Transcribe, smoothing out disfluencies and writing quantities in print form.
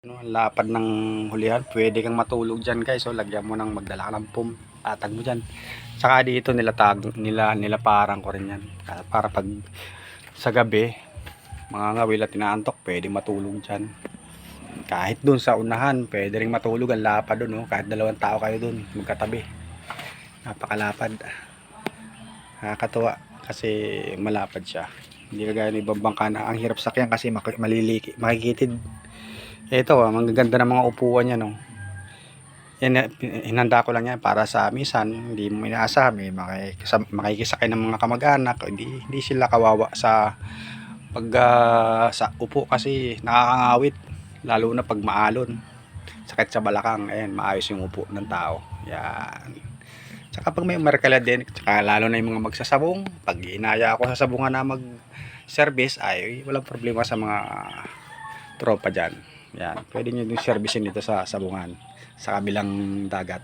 Ano, ang lapad ng hulihan, pwede kang matulog dyan guys. So lagyan mo ng magdala ka ng pum, tatag mo dyan. Saka dito nilaparang ko rin yan para pag sa gabi mga ngawil at inaantok, pwede matulog dyan. Kahit dun sa unahan pwede rin matulog, ang lapad dun, oh. Kahit dalawang tao kayo dun magkatabi, napakalapad. Nakakatuwa kasi malapad siya, hindi kagaya ng ibang bangka na ang hirap sakyan kasi makikitid. Ito, ang ganda ng mga upuan niya, no. Yan, hinanda ko lang yan para sa misan, hindi mo inaasahan, may makikisakay ng mga kamag-anak, hindi sila kawawa sa pag sa upo kasi nakakangawit, lalo na pag maalon, sakit sa balakang. Ayan, maayos yung upo ng tao. Yan. Tsaka pag may merkala din, tsaka lalo na yung mga magsasabong, pag inaya ako sa sabungan na mag service, ay walang problema sa mga tropa dyan. Yan, pwede nyo yung servicein dito sa sabungan sa kabilang dagat.